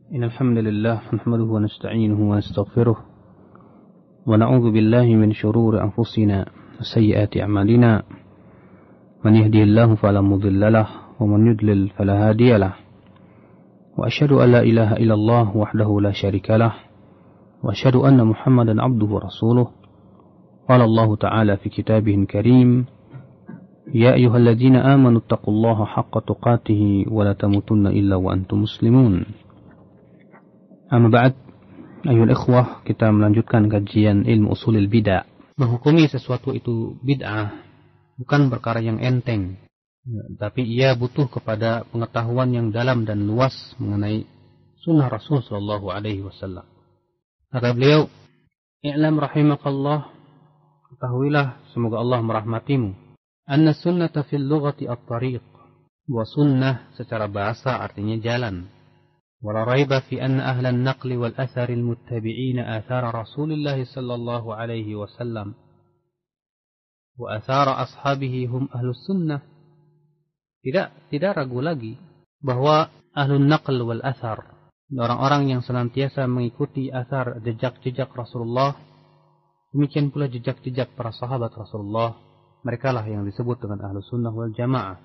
إن الحمد لله نحمده ونستعينه ونستغفره ونعوذ بالله من شرور أنفسنا وسيئات أعمالنا من يهده الله فلا مضل له ومن يضلل فلا هادي له وأشهد أن لا إله إلا الله وحده لا شريك له وأشهد أن محمدا عبده ورسوله قال الله تعالى في كتابه الكريم يا أيها الذين آمنوا اتقوا الله حق تقاته ولا تموتن إلا وأنتم مسلمون. Amma ba'd, ayuhal ikhwah, kita melanjutkan kajian ilmu usulil bid'ah. Menghukumi sesuatu itu bid'ah bukan perkara yang enteng, tapi ia butuh kepada pengetahuan yang dalam dan luas mengenai sunnah Rasul sallallahu alaihi wasallam. Kata beliau, "I'lam rahimakallah, ketahuilah semoga Allah merahmatimu, anna sunnata fil lughati at-tariq." Wa sunnah secara bahasa artinya jalan. ولا ريب في أن أهل النقل والأثر المتبعين آثار رسول الله صلى الله عليه وسلم وآثار أصحابه هم أهل السنة. Tidak ragu lagi bahwa ahlun naql wal athar, orang-orang yang senantiasa mengikuti athar, jejak-jejak Rasulullah, demikian pula jejak-jejak para sahabat Rasulullah, mereka lah yang disebut dengan ahlus sunnah wal jamaah.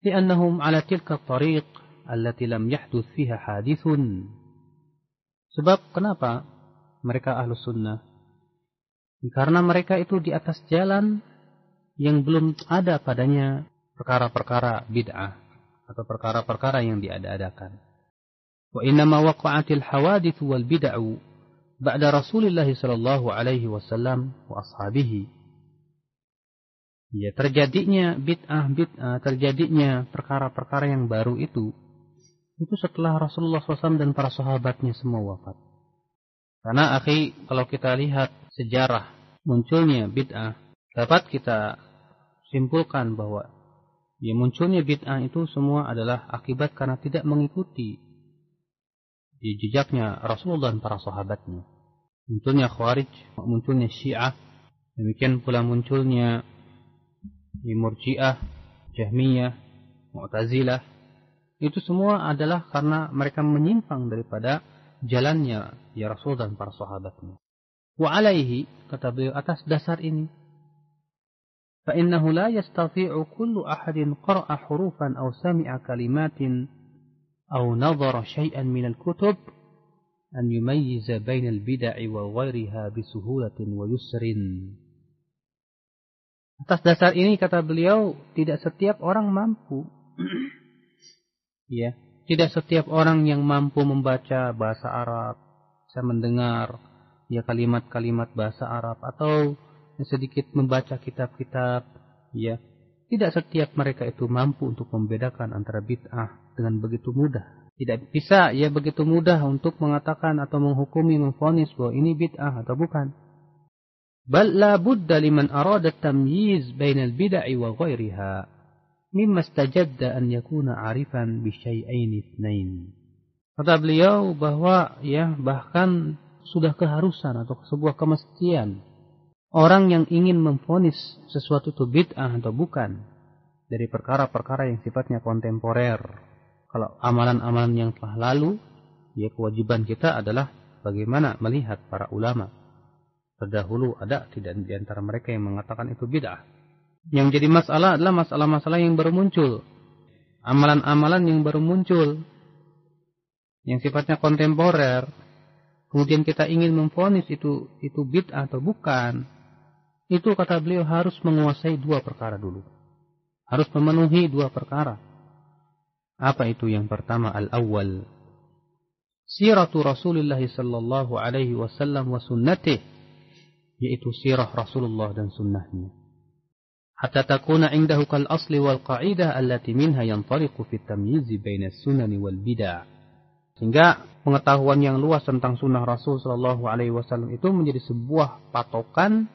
Li'annahum ala tilka tariq allati lam yahduth fiha hadithun. Sebab kenapa mereka ahlus sunnah? Karena mereka itu di atas jalan yang belum ada padanya perkara-perkara bid'ah atau perkara-perkara yang diada-adakan. Wa innama waqa'atil hawadith wal bid'u ba'da Rasulillah sallallahu alaihi wasallam wa ashabihi. Ya, terjadinya bid'ah, terjadinya perkara-perkara yang baru itu setelah Rasulullah SAW dan para sahabatnya semua wafat. Karena kalau kita lihat sejarah munculnya bid'ah, dapat kita simpulkan bahwa munculnya bid'ah itu semua adalah akibat karena tidak mengikuti jejaknya Rasulullah dan para sahabatnya. Munculnya Khawarij, munculnya Syiah, demikian pula munculnya Murji'ah, Jahmiyah, Mu'tazilah. Itu semua adalah karena mereka menyimpang daripada jalannya ya Rasul dan para sahabatnya. Wa alaihi, kata beliau, atas dasar ini, fa innahu la yastati'u kullu ahadin qara'a hurufan aw sami'a kalimatin aw nadhara syai'an min al-kutub an yumayyiza baina al-bid'i wa ghairiha bisuhulatin wa yusrin. Atas dasar ini, kata beliau, tidak setiap orang mampu tidak setiap orang yang mampu membaca bahasa Arab, bisa mendengar kalimat-kalimat bahasa Arab atau sedikit membaca kitab-kitab, tidak setiap mereka itu mampu untuk membedakan antara bid'ah dengan begitu mudah. Tidak bisa begitu mudah untuk mengatakan atau menghukumi, memvonis bahwa ini bid'ah atau bukan. Bal la budda liman arada tamyiz bainal bid'i wa ghairiha mimma istajadda an yakuna arifan bi syai'ain itsnain. Kata beliau bahwa bahkan sudah keharusan atau sebuah kemestian orang yang ingin memvonis sesuatu itu bid'ah atau bukan dari perkara-perkara yang sifatnya kontemporer. Kalau amalan-amalan yang telah lalu, kewajiban kita adalah bagaimana melihat para ulama terdahulu, ada tidak di antara mereka yang mengatakan itu bid'ah. Yang jadi masalah adalah masalah-masalah yang baru muncul, amalan-amalan yang baru muncul, yang sifatnya kontemporer. Kemudian kita ingin memvonis itu bid'ah atau bukan. Itu, kata beliau, harus menguasai dua perkara dulu. Harus memenuhi dua perkara. Apa itu? Yang pertama, al-awwal, siratu Rasulullah sallallahu alaihi wasallam wa sunnatih, yaitu sirah Rasulullah dan sunnahnya. Hatta takuna indahu kal asli wal qa'idah allati minha yantariqu fi tamyiz baina as-sunan wal bid'ah. Sehingga pengetahuan yang luas tentang sunnah Rasul sallallahu alaihi wasallam itu menjadi sebuah patokan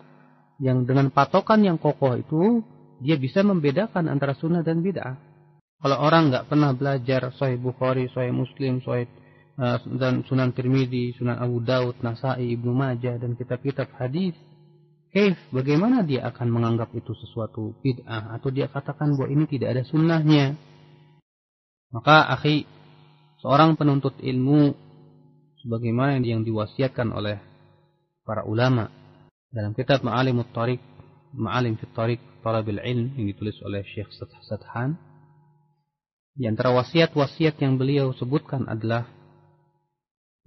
yang dengan patokan yang kokoh itu dia bisa membedakan antara sunnah dan bid'ah. Kalau orang enggak pernah belajar Sahih Bukhari, Sahih Muslim, Sahih dan Sunan Tirmidzi, Sunan Abu Daud, Nasa'i, Ibnu Majah dan kitab-kitab hadis, bagaimana dia akan menganggap itu sesuatu bid'ah atau dia katakan bahwa ini tidak ada sunnahnya? Maka seorang penuntut ilmu sebagaimana yang diwasiatkan oleh para ulama dalam kitab Ma'alimut Thariq, Ma'alim fi Thariq Talabil Ilm yang ditulis oleh Syekh Sadhan. Di antara wasiat-wasiat yang beliau sebutkan adalah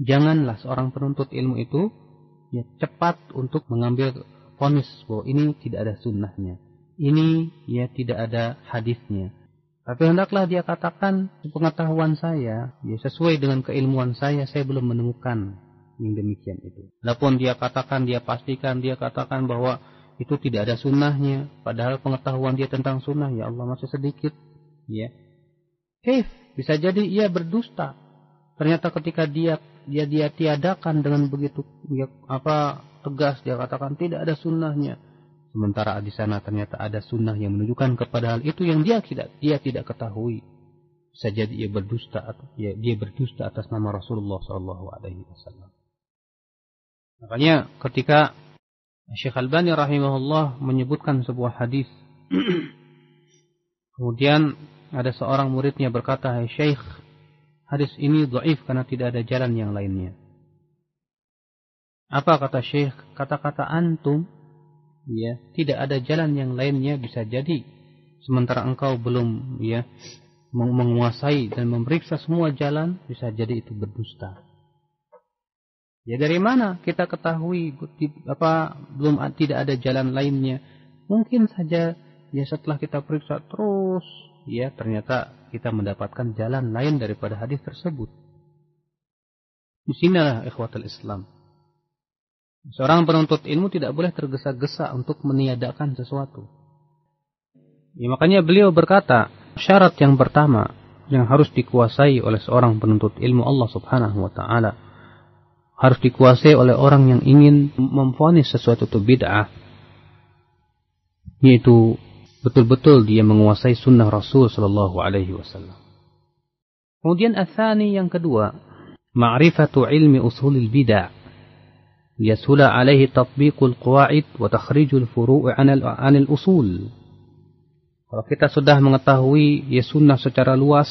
janganlah seorang penuntut ilmu itu cepat untuk mengambil vonis bahwa ini tidak ada sunnahnya, ini tidak ada hadisnya. Tapi hendaklah dia katakan pengetahuan saya, sesuai dengan keilmuan saya belum menemukan yang demikian itu. Adapun dia katakan, dia pastikan, dia katakan bahwa itu tidak ada sunnahnya, padahal pengetahuan dia tentang sunnah, ya Allah, masih sedikit. Bisa jadi ia berdusta. Ternyata ketika dia tiadakan dengan begitu tegas, dia katakan tidak ada sunnahnya. Sementara di sana ternyata ada sunnah yang menunjukkan kepada hal itu yang dia tidak ketahui. Bisa jadi ia berdusta atau dia berdusta atas nama Rasulullah SAW. Makanya ketika Syekh Albani rahimahullah menyebutkan sebuah hadis, kemudian ada seorang muridnya berkata, "Hai Syekh, hadis ini dhaif karena tidak ada jalan yang lainnya." Apa kata Syekh? Kata-kata antum, tidak ada jalan yang lainnya bisa jadi. Sementara engkau belum menguasai dan memeriksa semua jalan, bisa jadi itu berdusta. Dari mana kita ketahui tidak ada jalan lainnya? Mungkin saja setelah kita periksa terus, ternyata kita mendapatkan jalan lain daripada hadis tersebut. Di sinilah ikhwatul Islam. Seorang penuntut ilmu tidak boleh tergesa-gesa untuk meniadakan sesuatu. Makanya beliau berkata, syarat yang pertama yang harus dikuasai oleh seorang penuntut ilmu Allah Subhanahu wa taala, harus dikuasai oleh orang yang ingin memvonis sesuatu itu bid'ah, yaitu betul-betul dia menguasai sunnah Rasul sallallahu alaihi wasallam. Kemudian atsani yang kedua, ma'rifatu ilmi usulil bid'ah. ليسهل عليه تطبيق القواعد وتخريج الفروع عن الأصول. Kalau kita sudah mengetahui sunnah secara luas,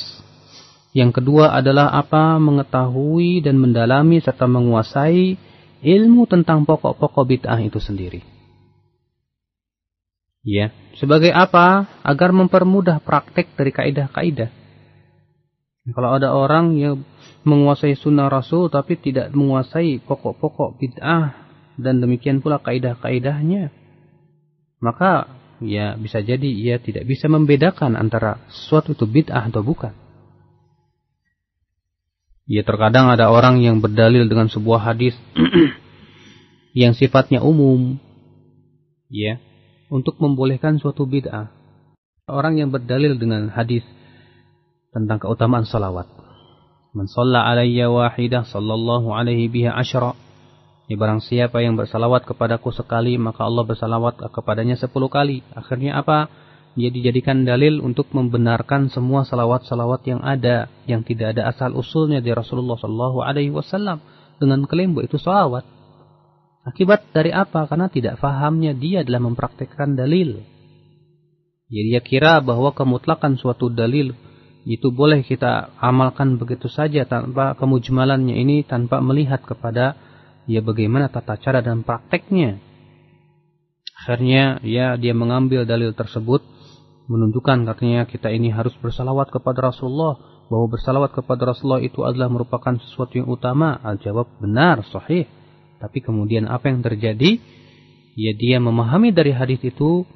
yang kedua adalah mengetahui dan mendalami serta menguasai ilmu tentang pokok-pokok bid'ah itu sendiri. Sebagai apa? Agar mempermudah praktek dari kaidah-kaidah. Kalau ada orang yang menguasai sunnah Rasul tapi tidak menguasai pokok-pokok bid'ah dan demikian pula kaidah-kaidahnya, maka bisa jadi ia tidak bisa membedakan antara sesuatu itu bid'ah atau bukan. Terkadang ada orang yang berdalil dengan sebuah hadis yang sifatnya umum, untuk membolehkan suatu bid'ah. Orang yang berdalil dengan hadis tentang keutamaan salawat. Man shalla alayya wahidah sallallahu alaihi biha asyra. Barang siapa yang bersalawat kepadaku sekali, maka Allah bersalawat kepadanya 10 kali. Akhirnya apa? Dia dijadikan dalil untuk membenarkan semua salawat-salawat yang ada, yang tidak ada asal usulnya dari Rasulullah sallallahu alaihi wasallam, dengan klaim bahwa itu salawat. Akibat dari apa? Karena tidak fahamnya dia dalam mempraktikkan dalil. Dia kira bahwa kemutlakan suatu dalil itu boleh kita amalkan begitu saja tanpa kemujmalannya ini, tanpa melihat kepada bagaimana tata cara dan prakteknya. Akhirnya dia mengambil dalil tersebut menunjukkan katanya kita ini harus bersalawat kepada Rasulullah, bahwa bersalawat kepada Rasulullah itu adalah merupakan sesuatu yang utama. Al-jawab benar, sahih. Tapi kemudian apa yang terjadi? Dia memahami dari hadis itu,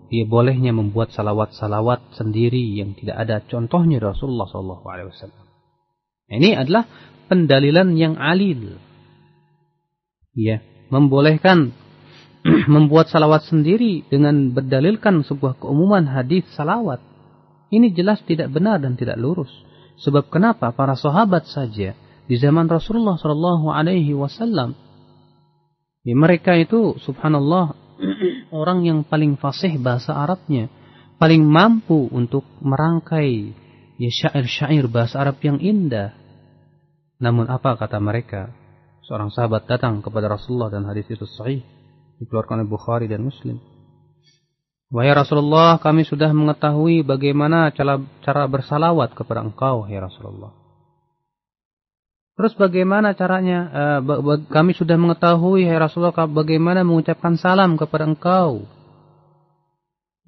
dia bolehnya membuat salawat-salawat sendiri yang tidak ada contohnya Rasulullah SAW. Ini adalah pendalilan yang alil. Membolehkan membuat salawat sendiri dengan berdalilkan sebuah keumuman hadis salawat. Ini jelas tidak benar dan tidak lurus. Sebab kenapa? Para sahabat saja di zaman Rasulullah SAW, mereka itu subhanallah orang yang paling fasih bahasa Arabnya, paling mampu untuk merangkai syair-syair bahasa Arab yang indah. Namun apa kata mereka? Seorang sahabat datang kepada Rasulullah dan hadis itu sahih, dikeluarkan oleh Bukhari dan Muslim. Wahai Rasulullah, kami sudah mengetahui bagaimana cara bersalawat kepada engkau, ya Rasulullah. Terus bagaimana caranya? Kami sudah mengetahui, hai Rasulullah, bagaimana mengucapkan salam kepada engkau.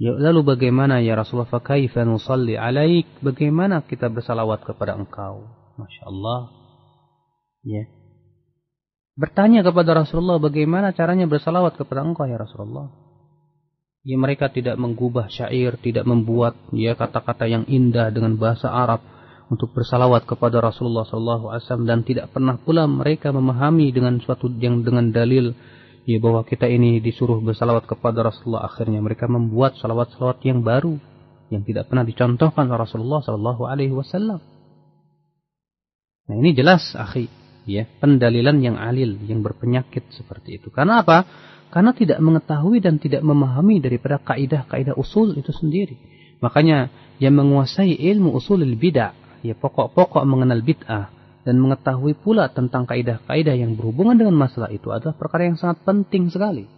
Ya, lalu bagaimana ya Rasulullah? Fa kaifa nusalli alaik? Bagaimana kita bersalawat kepada engkau? Masya Allah. Ya. Bertanya kepada Rasulullah, bagaimana caranya bersalawat kepada engkau ya Rasulullah? Ya, mereka tidak menggubah syair, tidak membuat ya kata-kata yang indah dengan bahasa Arab untuk bersalawat kepada Rasulullah SAW, dan tidak pernah pula mereka memahami dengan suatu yang dengan dalil ya bahwa kita ini disuruh bersalawat kepada Rasulullah. Akhirnya mereka membuat salawat-salawat yang baru yang tidak pernah dicontohkan oleh Rasulullah SAW. Nah, ini jelas, akhi, ya, pendalilan yang alil, yang berpenyakit seperti itu. Karena apa? Karena tidak mengetahui dan tidak memahami daripada kaidah-kaidah usul itu sendiri. Makanya yang menguasai ilmu usulul bid'ah, ya pokok-pokok mengenal bid'ah dan mengetahui pula tentang kaidah-kaidah yang berhubungan dengan masalah itu adalah perkara yang sangat penting sekali.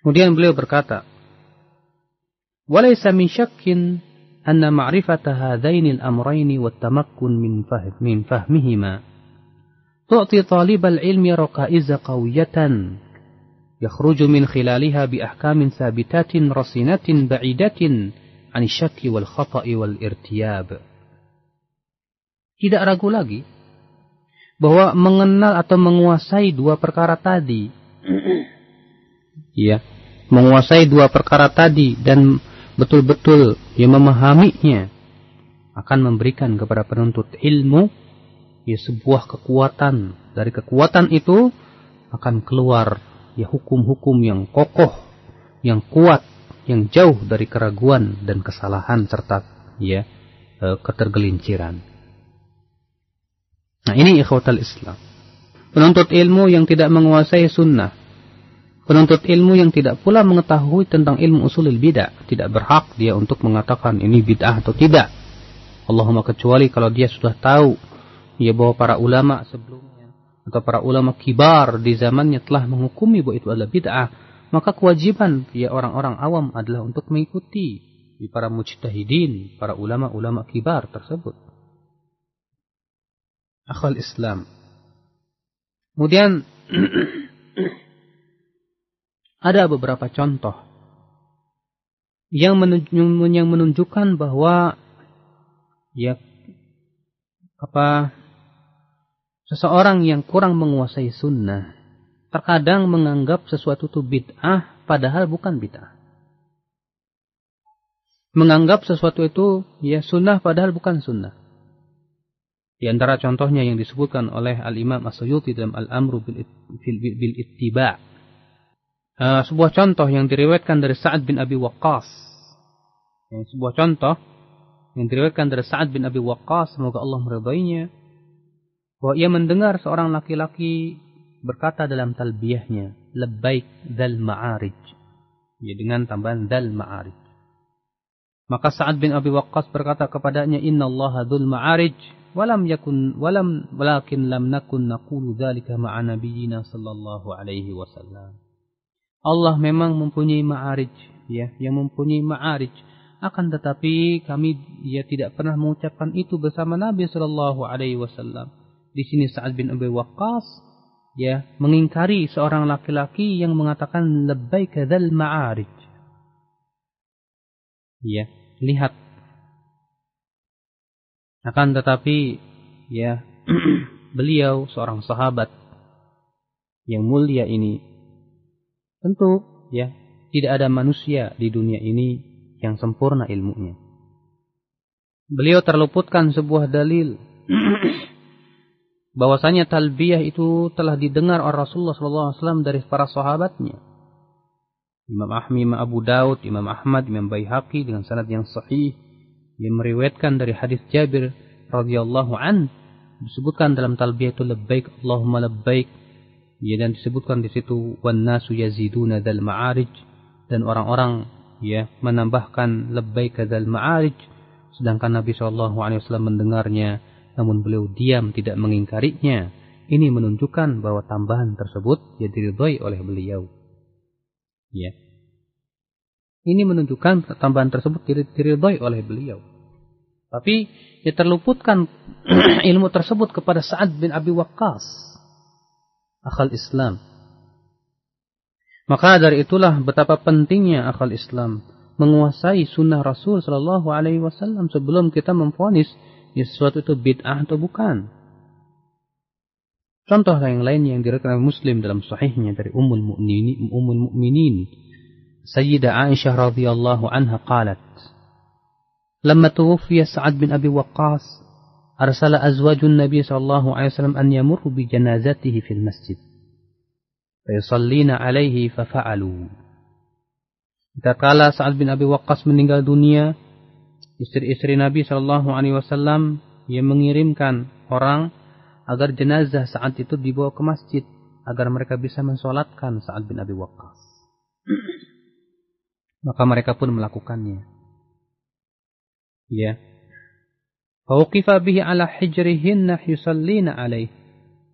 Kemudian beliau berkata, "Walaysa min syakkin anna ma'rifata hadaini al-amrayni wa tamakkun min fahmihima tu'ti talibal ilmi raqaiza qawiyatan yakhruju min khilaliha bi ahkamin thabitatin rasinatin ba'idatin 'an syakki wal khata'i wal irtiyab." Tidak ragu lagi bahwa mengenal atau menguasai dua perkara tadi, ya, menguasai dua perkara tadi dan betul-betul yang memahaminya akan memberikan kepada penuntut ilmu ya sebuah kekuatan. Dari kekuatan itu akan keluar ya hukum-hukum yang kokoh, yang kuat, yang jauh dari keraguan dan kesalahan serta ya ketergelinciran. Nah, ini ikhwatal Islam. Penuntut ilmu yang tidak menguasai sunnah, penuntut ilmu yang tidak pula mengetahui tentang ilmu usulul bid'ah, tidak berhak dia untuk mengatakan ini bid'ah atau tidak. Allahumma kecuali kalau dia sudah tahu ya bahwa para ulama sebelumnya atau para ulama kibar di zamannya telah menghukumi bahwa itu adalah bid'ah, maka kewajiban ya orang-orang awam adalah untuk mengikuti para mujtahidin, para ulama-ulama kibar tersebut. Akhwal Islam. Kemudian ada beberapa contoh yang menunjukkan bahwa ya seseorang yang kurang menguasai sunnah terkadang menganggap sesuatu itu bid'ah padahal bukan bid'ah. Menganggap sesuatu itu ya sunnah padahal bukan sunnah. Di antara contohnya yang disebutkan oleh Al-Imam As-Suyuti dalam Al-Amru bil Ittiba'. Sebuah contoh yang diriwayatkan dari Sa'ad bin Abi Waqqas. Sebuah contoh yang diriwayatkan dari Sa'ad bin Abi Waqqas, semoga Allah meridainya, bahwa ia mendengar seorang laki-laki berkata dalam talbiyahnya, labbaik dzal ma'arij. Ya, dengan tambahan dzal ma'arij. Maka Sa'ad bin Abi Waqqas berkata kepadanya, innallaha dzul ma'arij. Walakin lam nakun naqulu dzalika ma'a nabiyyina sallallahu alaihi wasallam. Allah memang mempunyai ma'arij, ya, yang mempunyai ma'arij. Akan tetapi kami tidak pernah mengucapkan itu bersama Nabi sallallahu alaihi wasallam. Di sini Sa'ad bin Abi Waqqas ya mengingkari seorang laki-laki yang mengatakan labbaika dzal ma'arij. Ya, lihat. Akan tetapi ya beliau seorang sahabat yang mulia ini, tentu ya tidak ada manusia di dunia ini yang sempurna ilmunya. Beliau terluputkan sebuah dalil bahwasanya talbiyah itu telah didengar oleh Rasulullah SAW dari para sahabatnya. Imam Ahmad, Imam Abu Daud, Imam Ahmad, Imam Baihaqi dengan sanad yang sahih yang meriwayatkan dari hadis Jabir radhiyallahu an, disebutkan dalam talbiyah itu labbaik Allahumma labbaik, ya, dan disebutkan di situ wan nasu yaziduna dzal ma'arij, dan orang-orang ya menambahkan labbaik dzal ma'arij, sedangkan Nabi SAW mendengarnya namun beliau diam tidak mengingkarinya. Ini menunjukkan bahwa tambahan tersebut ya diridhai oleh beliau. Ya. Ini menunjukkan tambahan tersebut diridhai oleh beliau. Tapi dia terluputkan ilmu tersebut kepada Sa'ad bin Abi Waqqas, akhal Islam. Maka dari itulah betapa pentingnya akhal Islam menguasai sunnah Rasul Sallallahu Alaihi Wasallam sebelum kita memvonis sesuatu itu bid'ah atau bukan. Contoh yang lain yang diriwayatkan Muslim dalam sahihnya dari Ummul Mukminin Sayyidah Aisyah radhiyallahu anha qalat, "Lamma tuwfiya Sa'ad bin Abi Waqqas, arsala azwajun Nabi sallallahu alaihi wasallam an yamurru bi janazatihi fil masjid. Fa yusallina alaihi fa fa'alu." Tatkala Sa'ad bin Abi Waqqas meninggal dunia, istri-istri Nabi sallallahu alaihi wasallam yang mengirimkan orang agar jenazah Sa'ad itu dibawa ke masjid agar mereka bisa mensolatkan Sa'ad bin Abi Waqqas. Maka mereka pun melakukannya. Ya. Fawqifa bihi ala hijrihinna yusallina alaih.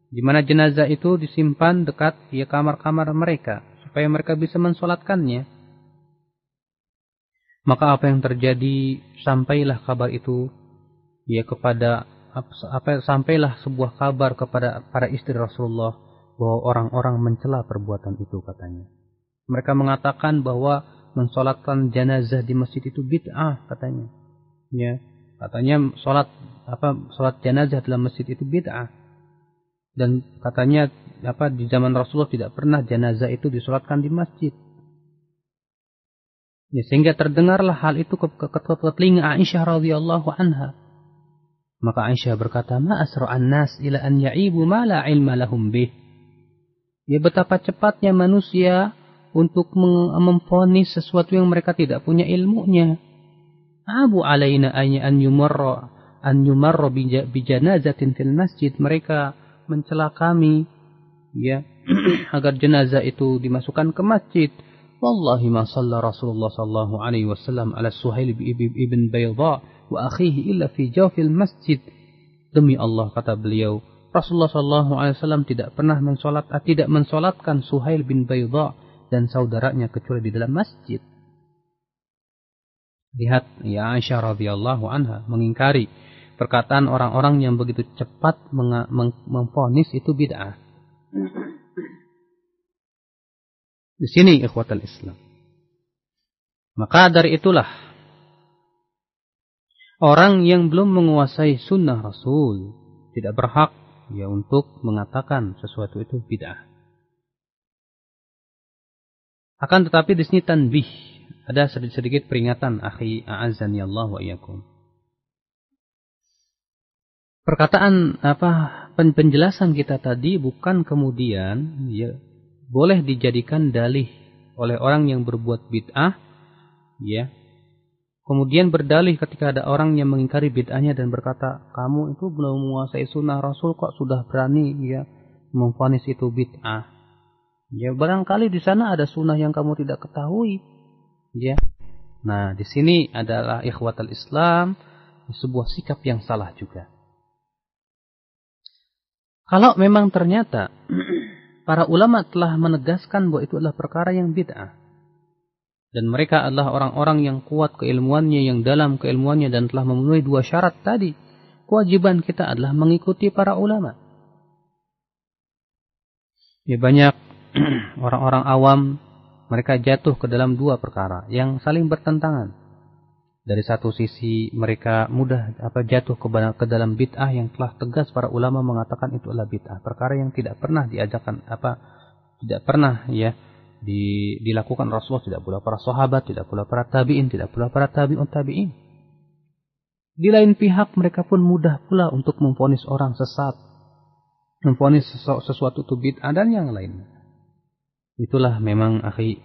Di mana jenazah itu disimpan dekat kamar-kamar mereka supaya mereka bisa mensolatkannya. Maka apa yang terjadi, sampailah kabar itu sampailah sebuah kabar kepada para istri Rasulullah bahwa orang-orang mencela perbuatan itu, katanya. Mereka mengatakan bahwa mensolatkan jenazah di masjid itu bid'ah, katanya. Ya, katanya solat jenazah dalam masjid itu bid'ah. Dan katanya di zaman Rasulullah tidak pernah jenazah itu disolatkan di masjid. Ya, sehingga terdengarlah hal itu ke telinga Aisyah radhiyallahu anha. Maka Aisyah berkata, "Ma asra'an nas ila an ya'ibu ma la ilma lahum bih." Ya, betapa cepatnya manusia untuk memvonis sesuatu yang mereka tidak punya ilmunya. Abu alaina an yumarra bi janazatin fil masjid. Mereka mencela kami, ya, agar jenazah itu dimasukkan ke masjid. Wallahi ma shalla Rasulullah sallallahu alaihi wasallam ala Suhail ibn Bayda wa akhihi illa fi jawfil masjid. Demi Allah, kata beliau, Rasulullah sallallahu alaihi wasallam tidak mensolatkan Suhail bin Bayda dan saudaranya kecuali di dalam masjid. Lihat, ya, Aisyah radhiyallahu anha mengingkari perkataan orang-orang yang begitu cepat memvonis itu bid'ah. Di sini ikhwatal Islam. Maka dari itulah orang yang belum menguasai sunnah Rasul tidak berhak untuk mengatakan sesuatu itu bid'ah. Akan tetapi di sini tanbih, ada sedikit peringatan, akhi a'azzani Allah wa iyyakum. Perkataan penjelasan kita tadi bukan kemudian boleh dijadikan dalih oleh orang yang berbuat bid'ah, ya. Kemudian berdalih ketika ada orang yang mengingkari bid'ahnya dan berkata, "Kamu itu belum menguasai sunnah Rasul kok sudah berani memvonis itu bid'ah." Ya, barangkali di sana ada sunnah yang kamu tidak ketahui. Ya. Nah, di sini adalah ikhwatal Islam, sebuah sikap yang salah juga. Kalau memang ternyata para ulama telah menegaskan bahwa itu adalah perkara yang bid'ah, dan mereka adalah orang-orang yang kuat keilmuannya, yang dalam keilmuannya, dan telah memenuhi dua syarat tadi, kewajiban kita adalah mengikuti para ulama. Ya, banyak orang-orang awam, mereka jatuh ke dalam dua perkara yang saling bertentangan. Dari satu sisi mereka mudah jatuh ke dalam bid'ah yang telah tegas para ulama mengatakan itu adalah bid'ah, perkara yang tidak pernah diajarkan, tidak pernah dilakukan Rasulullah, tidak pula para sahabat, tidak pula para tabi'in, tidak pula para tabi'un tabi'in. Di lain pihak mereka pun mudah pula untuk memvonis orang sesat, memvonis sesuatu itu bid'ah dan yang lain. Itulah memang, akhi,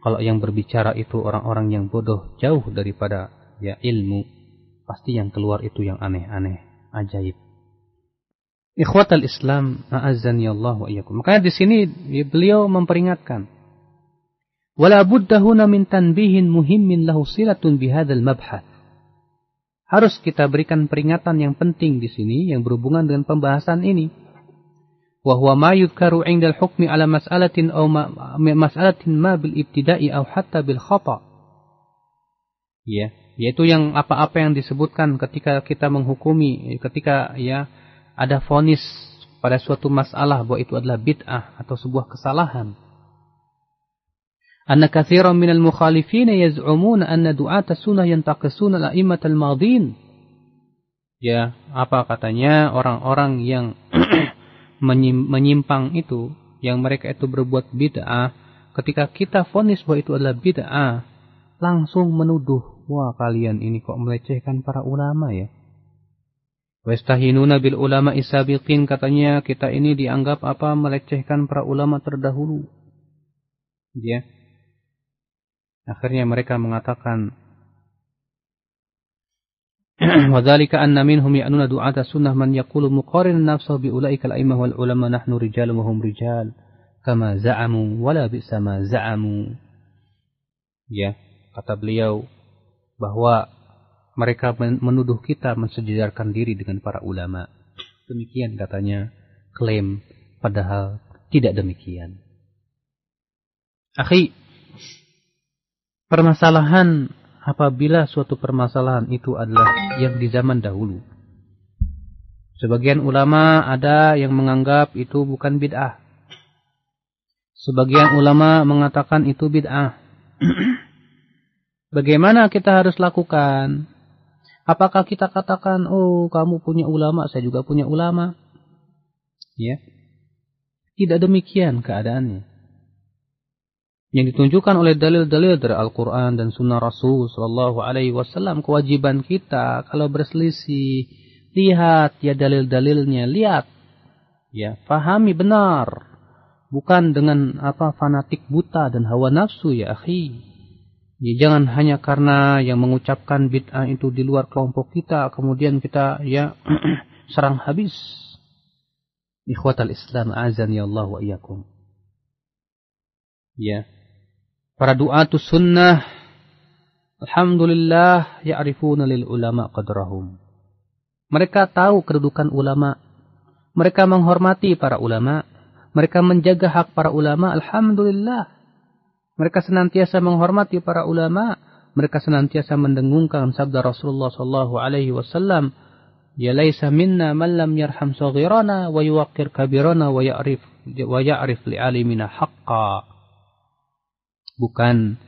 kalau yang berbicara itu orang-orang yang bodoh, jauh daripada ilmu, pasti yang keluar itu yang aneh-aneh, ajaib. Ikhwatal Islam, a'azzani Allah wa iyyakum. Makanya di sini beliau memperingatkan, wala budda huna min tanbihin muhimmin lahu silatun bihadzal mabhath. Harus kita berikan peringatan yang penting di sini yang berhubungan dengan pembahasan ini. وهو ما يذكر عند الحكم على مسألة أو مسألة ما بالابتداء أو حتى بالخطأ. Ya, yaitu yang apa-apa yang disebutkan ketika kita menghukumi, ketika ya ada vonis pada suatu masalah bahwa itu adalah bid'ah atau sebuah kesalahan. Anna katsiran minal mukhalifin yaz'umuna anna du'ata sunnah yantaqisuna al-a'immatal madin. Ya, apa katanya orang-orang yang menyimpang itu, yang mereka itu berbuat bid'ah, ketika kita vonis bahwa itu adalah bid'ah, langsung menuduh, wah kalian ini kok melecehkan para ulama ya. Wastahinuna bil ulama isabiqin, katanya kita ini dianggap apa, melecehkan para ulama terdahulu. Ya. Akhirnya mereka mengatakan, wa dzalika anna minhum ya'nuna du'ata sunnah man yaqulu muqarinan nafsahu bi ulaika al-a'immah wal ulama nahnu rijalun wa hum rijal kama za'amu wala bi'sa ma za'amu. Ya, kata beliau bahwa mereka menuduh kita mensejajarkan diri dengan para ulama. Demikian katanya klaim, padahal tidak demikian. Akhi, permasalahan apabila suatu permasalahan itu adalah yang di zaman dahulu. Sebagian ulama ada yang menganggap itu bukan bid'ah. Sebagian ulama mengatakan itu bid'ah. Bagaimana kita harus lakukan? Apakah kita katakan, oh kamu punya ulama, saya juga punya ulama? Ya. Tidak demikian keadaannya. Yang ditunjukkan oleh dalil-dalil dari Al-Quran dan Sunnah Rasul Sallallahu Alaihi Wasallam, kewajiban kita kalau berselisih, lihat ya dalil-dalilnya, lihat, ya pahami benar, bukan dengan apa fanatik buta dan hawa nafsu ya akhi. Ya, jangan hanya karena yang mengucapkan bid'ah itu di luar kelompok kita, kemudian kita ya serang habis. Ikhwatal Islam azani Allah wa iyyakum. Ya. Para du'atus sunnah, alhamdulillah, ya'rifuna lil ulama qadrahum. Mereka tahu kedudukan ulama. Mereka menghormati para ulama. Mereka menjaga hak para ulama, alhamdulillah. Mereka senantiasa menghormati para ulama. Mereka senantiasa mendengungkan sabda Rasulullah sallallahu alaihi wasallam, ya laisa minna man lam yarham saghirana wa yuwaqqir kabirana wa ya'rif li'alimina haqqa. Bukan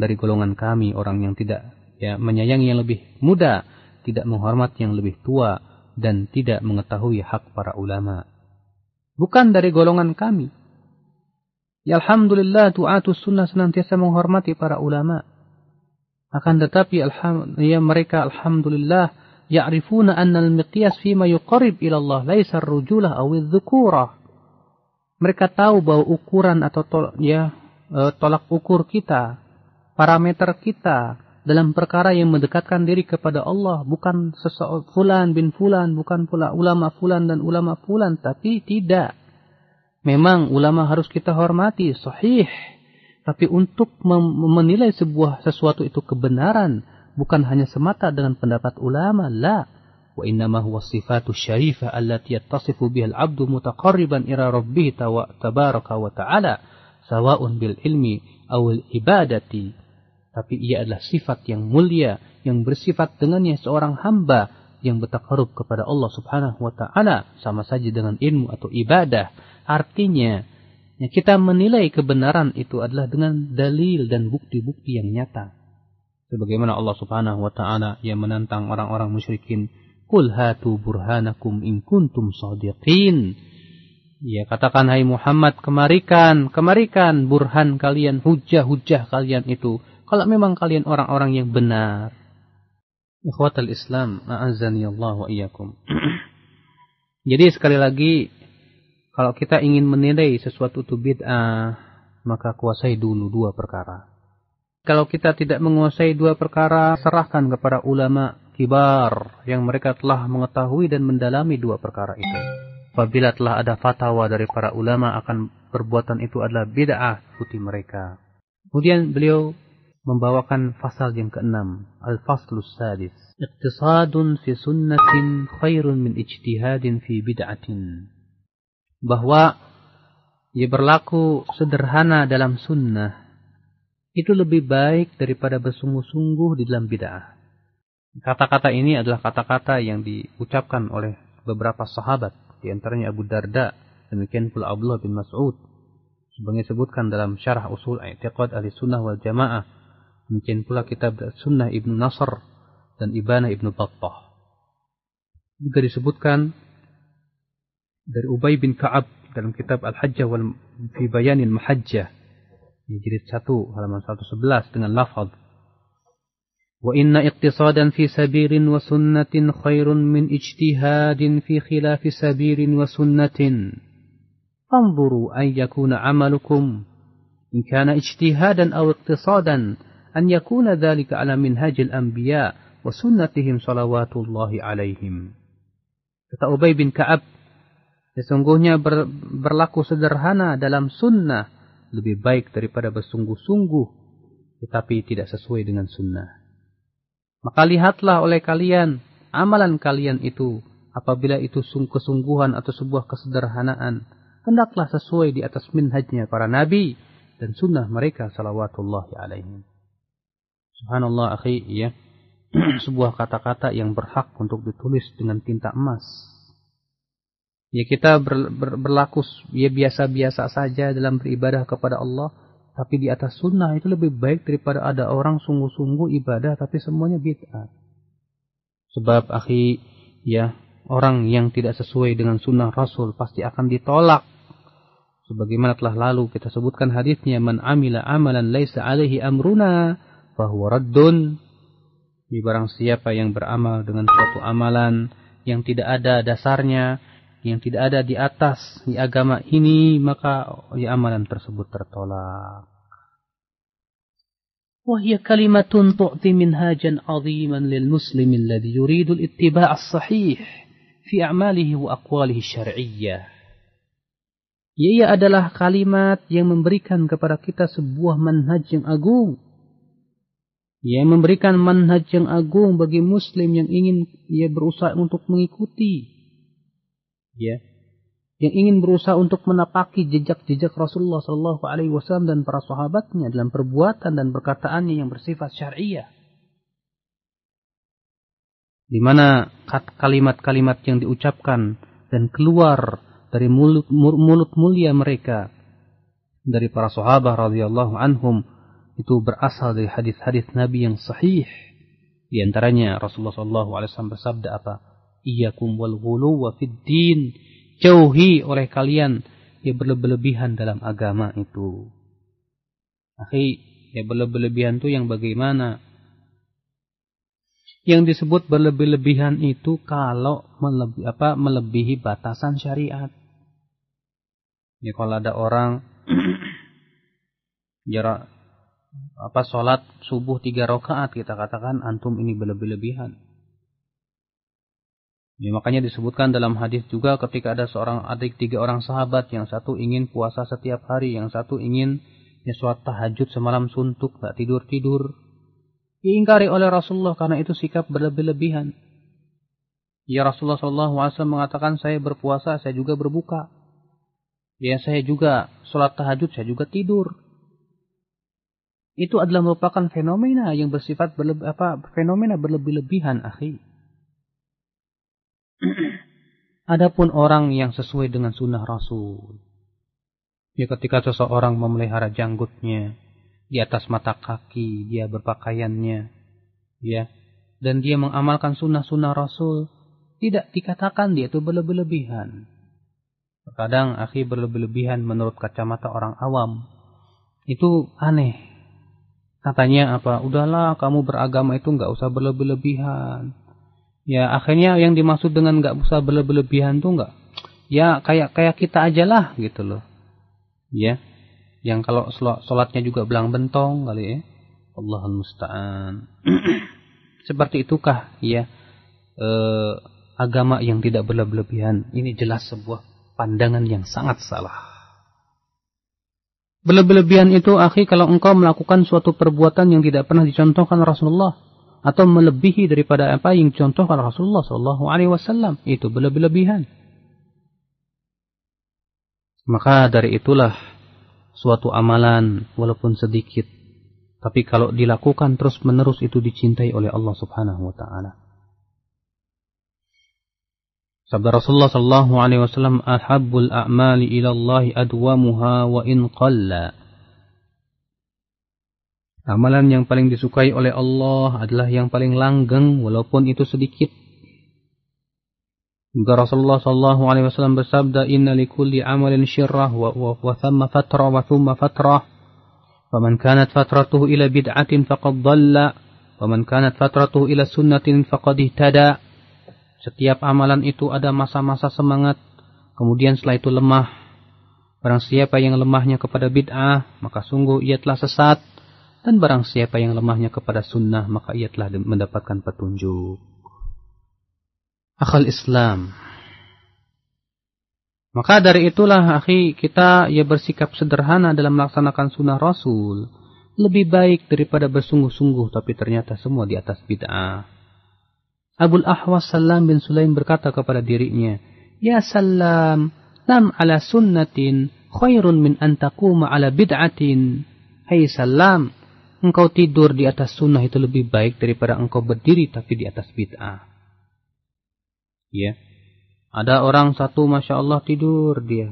dari golongan kami orang yang tidak ya menyayangi yang lebih muda, tidak menghormati yang lebih tua, dan tidak mengetahui hak para ulama. Bukan dari golongan kami. Ya alhamdulillah, du'atus sunnah senantiasa menghormati para ulama. Akan tetapi mereka alhamdulillah ya'rifuna anna al-miqyas fima yuqarrib ila Allah laisa ar-rujulah aw adh-dhukurah. Mereka tahu bahwa ukuran atau tolak ukur kita, parameter kita dalam perkara yang mendekatkan diri kepada Allah bukan fulan bin fulan, bukan pula ulama fulan dan ulama fulan, tapi tidak. Memang ulama harus kita hormati, sahih. Tapi untuk menilai sesuatu itu kebenaran, bukan hanya semata dengan pendapat ulama, la. Wa innama huwa sifatu syarifah allati yattasifu biha al-'abdu mutaqarriban ila rabbih tabaraka wa ta'ala sawa'un bil ilmi aw al ibadati. Tapi ia adalah sifat yang mulia yang bersifat dengannya seorang hamba yang bertaqarrub kepada Allah Subhanahu wa ta'ala, sama saja dengan ilmu atau ibadah. Artinya kita menilai kebenaran itu adalah dengan dalil dan bukti-bukti yang nyata. Sebagaimana Allah Subhanahu wa ta'ala yang menantang orang-orang musyrikin, Qul hatu burhanakum in kuntum shadiqin. Ya, katakan hai Muhammad, kemarikan burhan kalian, hujah-hujah kalian itu, kalau memang kalian orang-orang yang benar. Ikhwatal Islam, a'azzani Allah wa iyyakum. Jadi sekali lagi, kalau kita ingin menilai sesuatu itu bid'ah, maka kuasai dulu dua perkara. Kalau kita tidak menguasai dua perkara, serahkan kepada ulama kibar yang mereka telah mengetahui dan mendalami dua perkara itu. Apabila telah ada fatwa dari para ulama akan perbuatan itu adalah bid'ah, ikuti mereka. Kemudian beliau membawakan fasal yang ke-6, al-faslus sadis. Iqtisadun fi sunnatin khairun min ijtihadin fi bid'atin. Bahwa ia berlaku sederhana dalam sunnah itu lebih baik daripada bersungguh-sungguh di dalam bid'ah. Kata-kata ini adalah kata-kata yang diucapkan oleh beberapa sahabat, di antaranya Abu Darda, demikian pula Abdullah bin Mas'ud, sebagai disebutkan dalam Syarah Usul I'tiqad Ahlussunnah wal Jamaah, demikian pula kitab Sunnah Ibnu Nasr dan Ibana Ibnu Battah. Juga disebutkan dari Ubay bin Ka'ab dalam kitab Al-Hajjah wal fi Bayanil Mahajjah, jilid 1 halaman 111 dengan lafaz وَإِنَّ اقْتِصَادًا فِي سَبِيلٍ وَسُنَّةٍ خَيْرٌ مِنْ اجْتِهَادٍ فِي خِلَافِ سَبِيلٍ وَسُنَّةٍ فَانْظُرُوا أَنْ يَكُونَ عَمَلُكُمْ إِنْ كَانَ اجْتِهَادًا أَوْ اقْتِصَادًا أَنْ يَكُونَ ذَلِكَ عَلَى مِنْهَاجِ الْأَنْبِيَاءِ وَسُنَّتِهِمْ صَلَوَاتُ اللَّهِ عَلَيْهِمْ. Kata Ubay bin Ka'ab, sesungguhnya berlaku sederhana dalam sunnah lebih baik daripada bersungguh-sungguh tetapi tidak sesuai dengan sunnah. Maka lihatlah oleh kalian amalan kalian itu, apabila itu kesungguhan atau sebuah kesederhanaan, hendaklah sesuai di atas minhajnya para nabi dan sunnah mereka salawatullahi alaihim. Subhanallah akhi, ya. Sebuah kata-kata yang berhak untuk ditulis dengan tinta emas. Ya, kita berlaku ya biasa-biasa saja dalam beribadah kepada Allah, tapi di atas sunnah itu lebih baik daripada ada orang sungguh-sungguh ibadah tapi semuanya bid'ah. Sebab akhi, ya, orang yang tidak sesuai dengan sunnah Rasul pasti akan ditolak. Sebagaimana telah lalu kita sebutkan hadisnya, man amila amalan laisa alaihi amruna fahuwa raddun. Barang siapa yang beramal dengan suatu amalan yang tidak ada dasarnya, yang tidak ada di atas di agama ini, maka amalan tersebut tertolak. Wahia kalimatun tu'ti minhajan 'aziman lil muslimi alladhi yuridu al-ittiba' as-sahih fi a'malihi wa aqwalihi syar'iyyah. Ia adalah kalimat yang memberikan kepada kita sebuah manhaj yang agung. Ia memberikan manhaj yang agung bagi muslim yang ingin berusaha untuk mengikuti, yang ingin berusaha untuk menapaki jejak-jejak Rasulullah SAW dan para sahabatnya dalam perbuatan dan perkataannya yang bersifat syariah. Di mana kalimat-kalimat yang diucapkan dan keluar dari mulut mulia mereka, dari para sahabat radhiyallahu anhum, itu berasal dari hadis-hadis Nabi yang sahih. Di antaranya Rasulullah SAW bersabda apa? Iyyakum wal ghuluwa fid din. Jauhi oleh kalian yang berlebihan dalam agama itu. Akhi, ya berlebihan itu yang bagaimana? Yang disebut berlebihan itu kalau melebihi batasan syariat. Ya, kalau ada orang sholat subuh 3 rakaat, kita katakan antum ini berlebihan. Ya, makanya disebutkan dalam hadis juga ketika ada 3 orang sahabat, yang satu ingin puasa setiap hari, yang satu ingin sholat tahajud semalam suntuk, tak tidur-tidur. Diingkari oleh Rasulullah karena itu sikap berlebihan. Ya, Rasulullah SAW mengatakan, saya berpuasa, saya juga berbuka. Ya, saya juga sholat tahajud, saya juga tidur. Itu adalah merupakan fenomena yang bersifat fenomena berlebihan, akhi. Adapun orang yang sesuai dengan sunnah Rasul, ya, ketika seseorang memelihara janggutnya di atas mata kaki, dia berpakaiannya, ya, dan dia mengamalkan sunnah-sunnah Rasul, tidak dikatakan dia itu berlebihan. Terkadang akhi berlebihan menurut kacamata orang awam itu aneh. Katanya apa? Udahlah, kamu beragama itu nggak usah berlebihan. Ya, akhirnya yang dimaksud dengan nggak usah berlebihan tuh nggak, ya kayak kita aja lah gitu loh. Ya, yang kalau sholatnya juga belang bentong kali ya. Allahul musta'an. Seperti itukah ya agama yang tidak berlebihan? Ini jelas sebuah pandangan yang sangat salah. Berlebihan itu akhi kalau engkau melakukan suatu perbuatan yang tidak pernah dicontohkan Rasulullah, atau melebihi daripada apa yang dicontohkan Rasulullah SAW, itu berlebihan. Maka dari itulah suatu amalan walaupun sedikit, Tapi kalau dilakukan terus-menerus itu dicintai oleh Allah Subhanahu wa taala. Sabda Rasulullah sallallahu alaihi wasallam, "Ahabbul a'mali ila Allah adwamuha wa in qalla." Amalan yang paling disukai oleh Allah adalah yang paling langgeng walaupun itu sedikit. Juga Rasulullah sallallahu alaihi wasallam bersabda, "Inna likulli amalin syirrah wa thamma fatrah wa thumma fatrah. Faman kanat fatratuhu ila bid'atin faqad dhalla, wa man kanat fatratuhu ila sunnatin faqad ihtada." Setiap amalan itu ada masa-masa semangat, kemudian setelah itu lemah. Barang siapa yang lemahnya kepada bid'ah, maka sungguh ia telah sesat. Dan barang siapa yang lemahnya kepada sunnah, maka ia telah mendapatkan petunjuk. Akhal Islam. Maka dari itulah, akhi, kita bersikap sederhana dalam melaksanakan sunnah Rasul. Lebih baik daripada bersungguh-sungguh, tapi ternyata semua di atas bid'ah. Abul Ahwas Salam bin Sulaim berkata kepada dirinya, "Ya Salam, nam ala sunnatin khairun min an taquma ala bid'atin." Hai Salam, engkau tidur di atas sunnah itu lebih baik daripada engkau berdiri tapi di atas bid'ah. Ya, ada orang satu, masya Allah, tidur dia.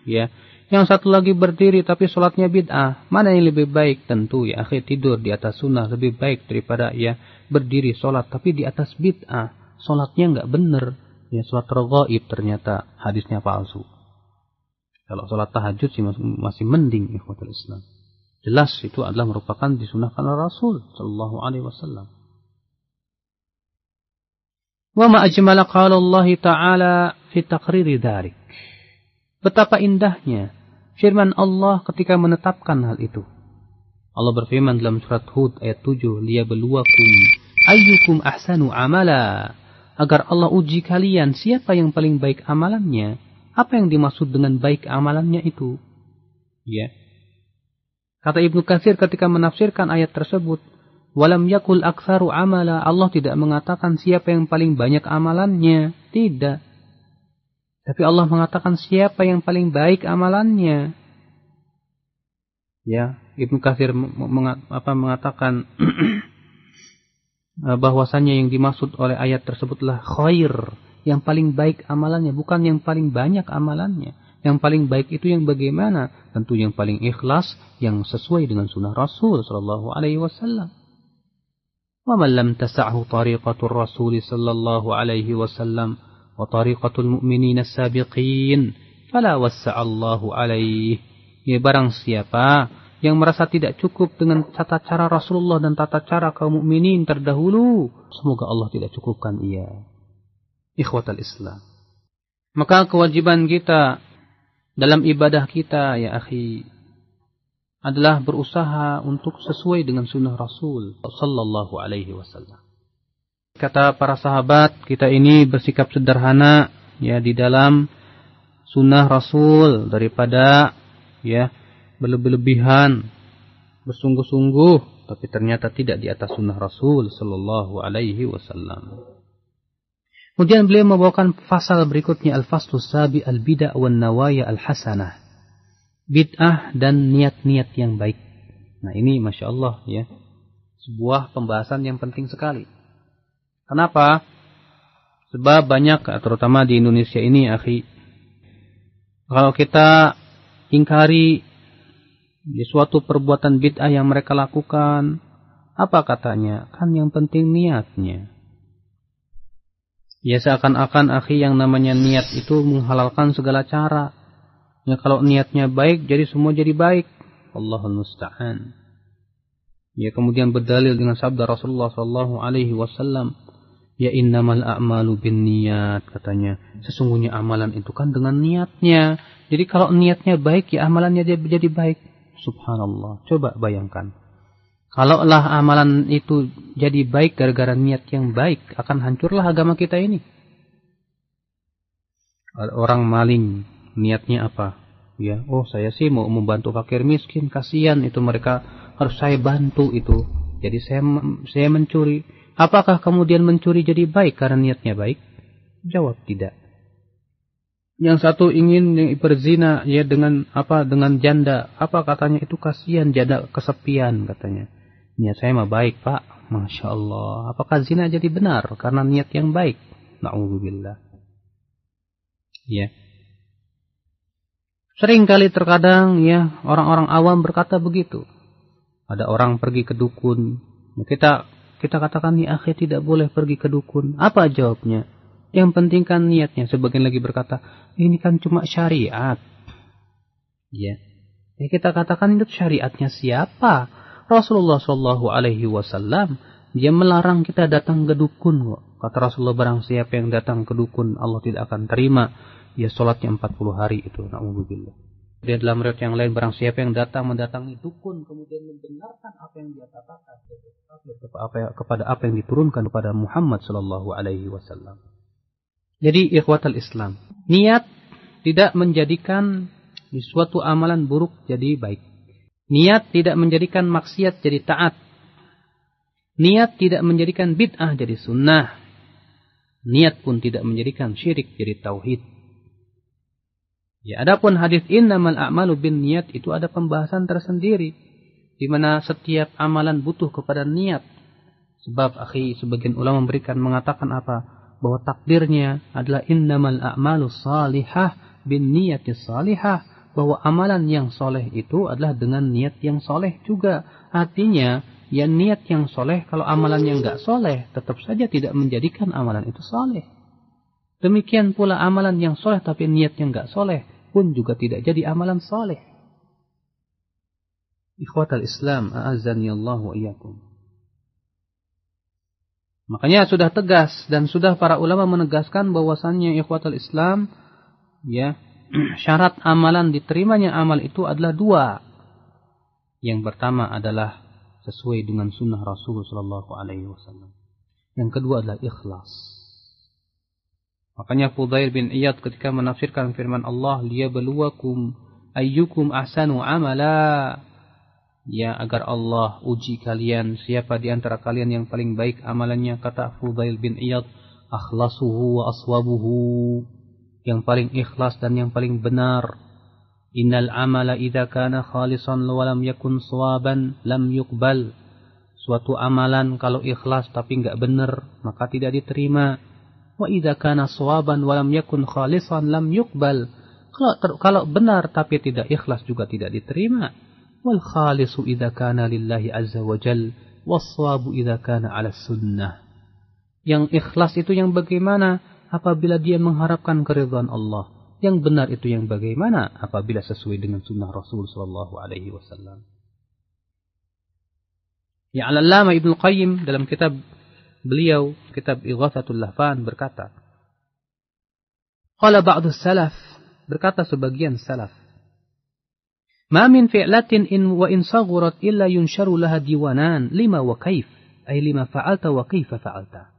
Ya, yang satu lagi berdiri tapi sholatnya bid'ah. Mana yang lebih baik? Tentu ya, akhir tidur di atas sunnah lebih baik daripada berdiri sholat tapi di atas bid'ah. Sholatnya nggak benar. Ya, sholat raghaib ternyata hadisnya palsu. Kalau sholat tahajud sih masih mending, ikhwatul Islam. Jelas itu adalah merupakan disunahkan oleh Rasul sallallahu alaihi wasallam. Wa ma ajmala qala Allah Ta'ala fi taqriri dzalik. Betapa indahnya firman Allah ketika menetapkan hal itu. Allah berfirman dalam surat Hud ayat 7, "Liyabluwakum ayyukum ahsanu amala." Agar Allah uji kalian siapa yang paling baik amalannya. Apa yang dimaksud dengan baik amalannya itu? Ya. Kata Ibnu Katsir ketika menafsirkan ayat tersebut, "Walam yakul aktsaru amala." Allah tidak mengatakan siapa yang paling banyak amalannya, tidak. Tapi Allah mengatakan siapa yang paling baik amalannya. Ya, Ibnu Katsir mengatakan bahwasanya yang dimaksud oleh ayat tersebutlah khair, yang paling baik amalannya, bukan yang paling banyak amalannya. Yang paling baik itu yang bagaimana? Tentu yang paling ikhlas, yang sesuai dengan sunnah Rasul sallallahu alaihi wasallam. Wa man lam tas'ahu tariqatur Rasul sallallahu alaihi wasallam wa tariqatul mu'minin as-sabiqin fala wassa'allahu alaihi. Ya, barang siapa yang merasa tidak cukup dengan tata cara Rasulullah dan tata cara kaum mukminin terdahulu, semoga Allah tidak cukupkan ia. Ikhwatal Islam. Maka kewajiban kita dalam ibadah kita, ya akhi, adalah berusaha untuk sesuai dengan sunnah Rasul sallallahu alaihi wasallam. Kata para sahabat, kita ini bersikap sederhana ya di dalam sunnah Rasul daripada berlebihan, bersungguh-sungguh tapi ternyata tidak di atas sunnah Rasul sallallahu alaihi wasallam. Kemudian beliau membawakan pasal berikutnya, al-faslu sabi al-bid'ah wan nawaya al-hasanah. Bid'ah dan niat-niat yang baik. Nah, ini Masya Allah ya, sebuah pembahasan yang penting sekali. Kenapa? Sebab banyak, terutama di Indonesia ini, akhi, kalau kita ingkari di suatu perbuatan bid'ah yang mereka lakukan, apa katanya? Kan yang penting niatnya. Ya, seakan-akan akhi yang namanya niat itu menghalalkan segala cara. Ya, kalau niatnya baik, jadi semua jadi baik. Allahul musta'an. Ya, kemudian berdalil dengan sabda Rasulullah sallallahu alaihi wasallam, "Ya innamal a'malu binniyat," katanya. Sesungguhnya amalan itu kan dengan niatnya. Jadi kalau niatnya baik, ya amalannya jadi baik. Subhanallah. Coba bayangkan. Kalaulah amalan itu jadi baik gara-gara niat yang baik, akan hancurlah agama kita ini. Orang maling, niatnya apa? Ya, oh saya sih mau membantu fakir miskin, kasihan itu mereka, harus saya bantu itu. Jadi saya mencuri. Apakah kemudian mencuri jadi baik karena niatnya baik? Jawab tidak. Yang satu ingin berzina ya dengan janda. Apa katanya, itu kasihan janda kesepian katanya. Niat saya mah baik, Pak. Masya Allah. Apakah zina jadi benar karena niat yang baik? Na'udzubillah. Ya. Sering kali terkadang ya orang-orang awam berkata begitu. Ada orang pergi ke dukun. Kita katakan, ya akhi, tidak boleh pergi ke dukun. Apa jawabnya? Yang penting kan niatnya. Sebagian lagi berkata, ini kan cuma syariat. Ya. Kita katakan itu syariatnya siapa? Rasulullah Shallallahu Alaihi Wasallam dia melarang kita datang ke dukun. Kata Rasulullah, barang siapa yang datang ke dukun, Allah tidak akan terima. Ya sholatnya 40 hari itu. Na'udzubillah. Dia dalam riwayat yang lain, barang siapa yang mendatangi dukun kemudian membenarkan apa yang dia katakan kepada apa yang diturunkan kepada Muhammad Shallallahu Alaihi Wasallam. Jadi ikhwatal Islam, niat tidak menjadikan suatu amalan buruk jadi baik. Niat tidak menjadikan maksiat jadi taat. Niat tidak menjadikan bid'ah jadi sunnah. Niat pun tidak menjadikan syirik jadi tauhid. Ya, adapun hadis innamal a'malu bin niat itu ada pembahasan tersendiri, di mana setiap amalan butuh kepada niat. Sebab akhi, sebagian ulama mengatakan apa? Bahwa takdirnya adalah innamal a'malu salihah bin niyati salihah, bahwa amalan yang soleh itu adalah dengan niat yang soleh juga. Artinya, ya niat yang soleh, kalau amalan yang enggak soleh, tetap saja tidak menjadikan amalan itu soleh. Demikian pula amalan yang soleh tapi niat yang enggak soleh pun juga tidak jadi amalan soleh. Ikhwatal Islam, a'azzani Allah wa iyyakum. Makanya sudah tegas dan sudah para ulama menegaskan bahwasannya ikhwatul Islam, ya, syarat amalan diterimanya amal itu adalah dua. Yang pertama adalah sesuai dengan sunnah Rasul Sallallahu Alaihi Wasallam. Yang kedua adalah ikhlas. Makanya Fudail bin Iyad ketika menafsirkan firman Allah, liyabluwakum ayyukum ahsanu amala. Ya, agar Allah uji kalian siapa di antara kalian yang paling baik amalannya. Kata Fudail bin Iyad, akhlasuhu wa aswabuhu, yang paling ikhlas dan yang paling benar. Innal amala idza kana khalisan wa lam yakun sawaban lam yuqbal. Suatu amalan kalau ikhlas tapi enggak benar, maka tidak diterima. Wa idza kana sawaban wa lam yakun khalisan lam yuqbal. Kalau benar tapi tidak ikhlas juga tidak diterima. Wal khalisu idza kana lillahi azza wa jal, was-shawabu idza kana 'ala sunnah. Yang ikhlas itu yang bagaimana? Apabila dia mengharapkan keridhaan Allah. Yang benar itu yang bagaimana? Apabila sesuai dengan sunnah Rasul sallallahu alaihi wasallam. Ya, Al-Allamah Ibnu Qayyim dalam kitab beliau, kitab Ighatsatul Lahfan berkata, qala ba'du salaf, berkata sebagian salaf, ma min fi'latin wa in saghurat illa yunsharu laha diwanan lima wa kaif, ay lima fa'alta wa kaifa fa'alta.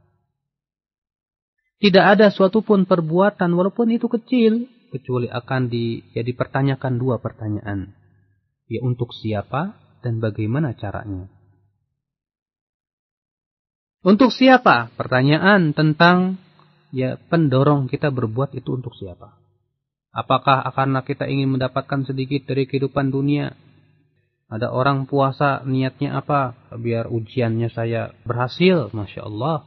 Tidak ada suatu pun perbuatan walaupun itu kecil kecuali akan dipertanyakan dua pertanyaan. Ya, untuk siapa dan bagaimana caranya. Untuk siapa? Pertanyaan tentang ya pendorong kita berbuat itu untuk siapa? Apakah karena kita ingin mendapatkan sedikit dari kehidupan dunia? Ada orang puasa, niatnya apa? Biar ujiannya saya berhasil, Masya Allah.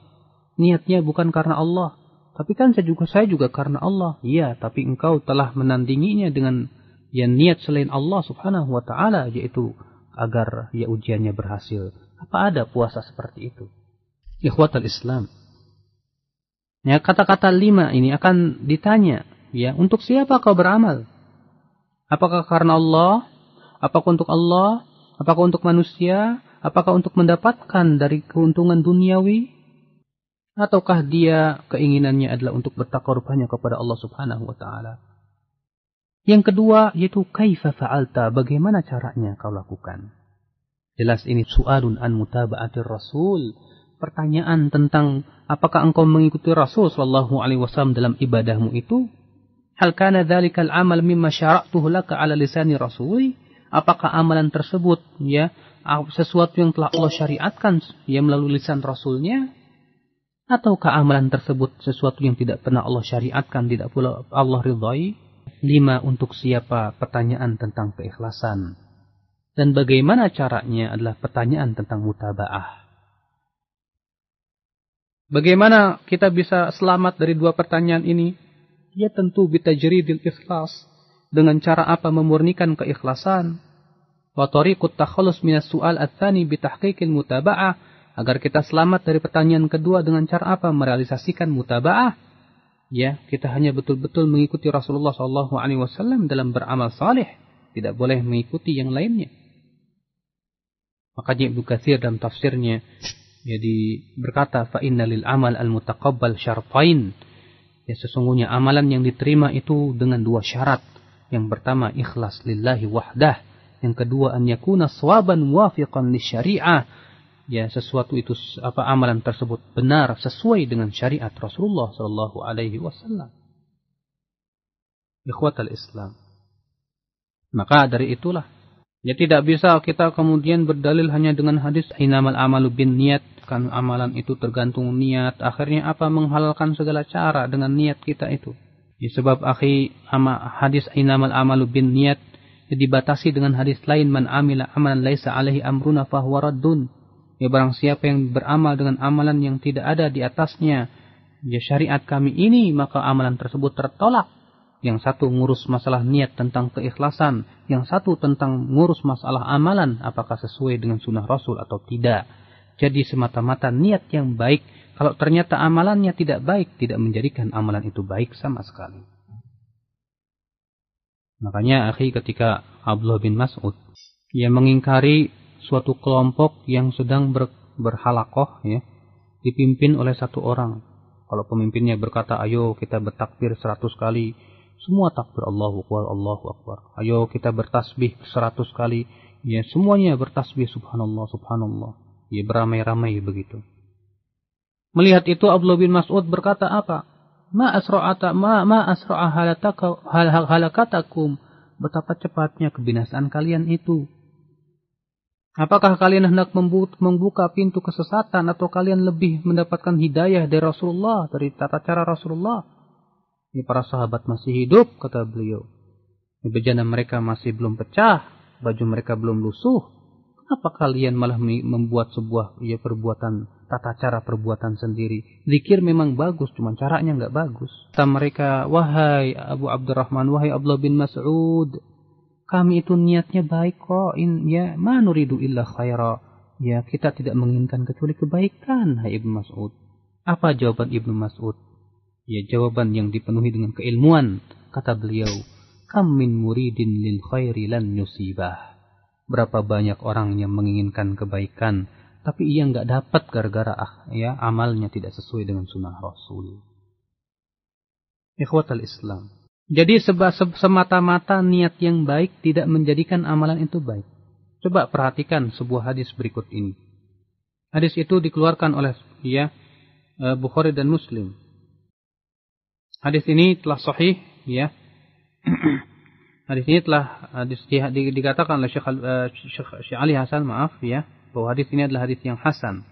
Niatnya bukan karena Allah. Tapi kan saya juga karena Allah. Iya, tapi engkau telah menandinginya dengan ya niat selain Allah subhanahu wa ta'ala, yaitu agar ya ujiannya berhasil. Apa ada puasa seperti itu? Ikhwatal Islam. Ya, kata-kata 5 ini akan ditanya. Ya, untuk siapa kau beramal? Apakah karena Allah? Apakah untuk Allah? Apakah untuk manusia? Apakah untuk mendapatkan dari keuntungan duniawi? Ataukah dia keinginannya adalah untuk bertakarub hanya kepada Allah subhanahu wa ta'ala? Yang kedua, yaitu kaifa fa'alta, bagaimana caranya kau lakukan? Jelas ini su'alun an mutaba'atir Rasul. Pertanyaan tentang apakah engkau mengikuti Rasul sallallahu alaihi wasallam dalam ibadahmu itu? Hal kana dzalikal amal mimma syara'tuhu laka ala lisani rasuli? Apakah amalan tersebut ya sesuatu yang telah Allah syariatkan ya melalui lisan Rasulnya? Ataukah amalan tersebut sesuatu yang tidak pernah Allah syariatkan, tidak pula Allah ridhai? 5. Untuk siapa? Pertanyaan tentang keikhlasan. Dan bagaimana caranya adalah pertanyaan tentang mutaba'ah. Bagaimana kita bisa selamat dari 2 pertanyaan ini? Ya tentu bitajridil ikhlas. Dengan cara apa? Memurnikan keikhlasan. Wa tariqut takhallus minas su'al ats-tsani bitahqiqil mutaba'ah. Agar kita selamat dari pertanyaan kedua dengan cara apa? Merealisasikan mutaba'ah. Ya, kita hanya betul-betul mengikuti Rasulullah SAW dalam beramal saleh. Tidak boleh mengikuti yang lainnya. Makanya Ibnu Katsir dalam tafsirnya jadi berkata, fa inna lil amal al mutaqabbal syartain. Ya, sesungguhnya amalan yang diterima itu dengan 2 syarat. Yang pertama ikhlas lillahi wahdah. Yang kedua an yakuna shawaban muwafiqan lisyari'ah. Ya, sesuatu itu amalan tersebut benar sesuai dengan syariat Rasulullah sallallahu alaihi wasallam. Ikhwatal Islam. Maka dari itulah ya tidak bisa kita kemudian berdalil hanya dengan hadis inamal amalu bin niat, kan amalan itu tergantung niat. Akhirnya apa? Menghalalkan segala cara dengan niat kita itu. Ya, sebab hadis inamal amalu bin niat dibatasi dengan hadis lain, man amila amalan laisa alaihi amruna fahuwa raddun. Ya, barang siapa yang beramal dengan amalan yang tidak ada di atasnya ya syariat kami ini, maka amalan tersebut tertolak. Yang satu ngurus masalah niat tentang keikhlasan, yang satu tentang ngurus masalah amalan, apakah sesuai dengan sunnah Rasul atau tidak. Jadi semata-mata niat yang baik, kalau ternyata amalannya tidak baik, tidak menjadikan amalan itu baik sama sekali. Makanya akhi, ketika Abdullah bin Mas'ud ia mengingkari suatu kelompok yang sedang berhalakoh, ya, dipimpin oleh satu orang. Kalau pemimpinnya berkata, ayo kita bertakbir 100 kali, semua takbir Allahu Akbar, Allahu Akbar. Ayo kita bertasbih 100 kali, ya semuanya bertasbih subhanallah, subhanallah. Ya, beramai-ramai begitu. Melihat itu Abdullah bin Mas'ud berkata apa? Ma asra'a halakatakum. Betapa cepatnya kebinasaan kalian itu. Apakah kalian hendak membuka pintu kesesatan atau kalian lebih mendapatkan hidayah dari Rasulullah, dari tata cara Rasulullah? Ini para sahabat masih hidup, kata beliau. Bejana mereka masih belum pecah, baju mereka belum lusuh. Kenapa kalian malah membuat sebuah perbuatan, tata cara perbuatan sendiri? Zikir memang bagus, cuma caranya nggak bagus. Kata mereka, wahai Abu Abdurrahman, wahai Abdullah bin Mas'ud, kami itu niatnya baik kok, ya ma nuridu illa khaira. Ya, kita tidak menginginkan kecuali kebaikan, hai Ibnu Mas'ud. Apa jawaban Ibnu Mas'ud? Ya, jawaban yang dipenuhi dengan keilmuan. Kata beliau, kam min muridin lil khairi lan yusibah. Berapa banyak orang yang menginginkan kebaikan, tapi ia nggak dapat gara-gara amalnya tidak sesuai dengan sunnah Rasul. Ikhwatal Islam. Jadi semata-mata niat yang baik tidak menjadikan amalan itu baik. Coba perhatikan sebuah hadis berikut ini. Hadis itu dikeluarkan oleh Bukhari dan Muslim. Hadis ini telah sahih, ya. Hadis ini telah dikatakan oleh Syekh Ali Hasan, bahwa hadis ini adalah hadis yang hasan.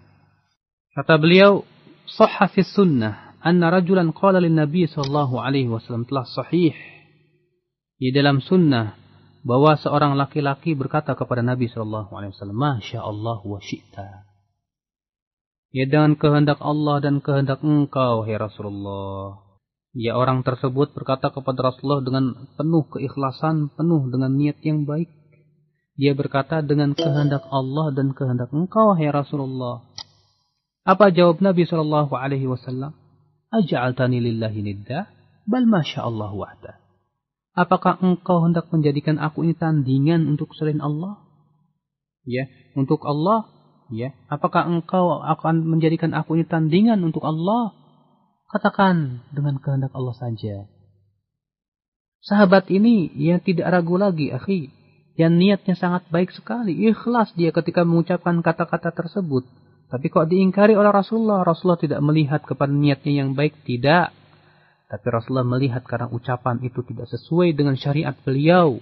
Kata beliau, sahha fi sunnah anna rajulan qala lin nabi sallallahu alaihi wasallam, telah sahih di dalam sunnah bahwa seorang laki-laki berkata kepada Nabi sallallahu alaihi wasallam, masya Allah wa syi'ta. Ya, dengan kehendak Allah dan kehendak engkau, hai Rasulullah. Ya, orang tersebut berkata kepada Rasulullah dengan penuh keikhlasan, penuh dengan niat yang baik. Dia berkata dengan kehendak Allah dan kehendak engkau, hai Rasulullah. Apa jawab Nabi sallallahu alaihi wasallam? Aja'altani lillahi nidda, bal masya Allah wahda. Apakah engkau hendak menjadikan aku ini tandingan untuk selain Allah? Ya, untuk Allah. Ya, apakah engkau akan menjadikan aku ini tandingan untuk Allah? Katakan dengan kehendak Allah saja. Sahabat ini yang tidak ragu lagi, akhi, yang niatnya sangat baik sekali, ikhlas dia ketika mengucapkan kata-kata tersebut. Tapi kok diingkari oleh Rasulullah? Rasulullah tidak melihat kepada niatnya yang baik, tidak. Tapi Rasulullah melihat karena ucapan itu tidak sesuai dengan syariat beliau.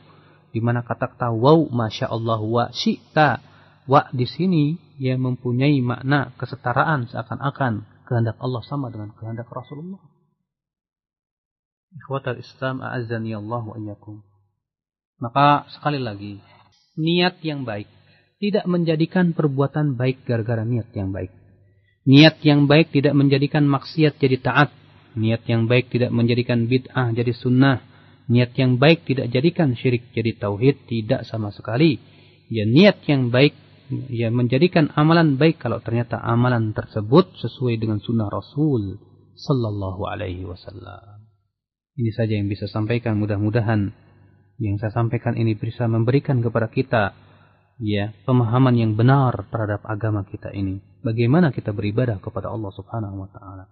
Di mana kata-kata waw, masya Allah, wa syi'ta. Wa di sini yang mempunyai makna kesetaraan seakan-akan kehendak Allah sama dengan kehendak Rasulullah? Ikhwatal Islam, a'azzani Allah wa iyyakum. Maka sekali lagi, niat yang baik tidak menjadikan perbuatan baik gara-gara niat yang baik. Niat yang baik tidak menjadikan maksiat jadi taat. Niat yang baik tidak menjadikan bid'ah jadi sunnah. Niat yang baik tidak jadikan syirik jadi tauhid, tidak sama sekali. Ya, niat yang baik ya menjadikan amalan baik kalau ternyata amalan tersebut sesuai dengan sunnah Rasul sallallahu alaihi wasallam. Ini saja yang bisa sampaikan, mudah-mudahan yang saya sampaikan ini bisa memberikan kepada kita ya pemahaman yang benar terhadap agama kita ini. Bagaimana kita beribadah kepada Allah Subhanahu wa taala.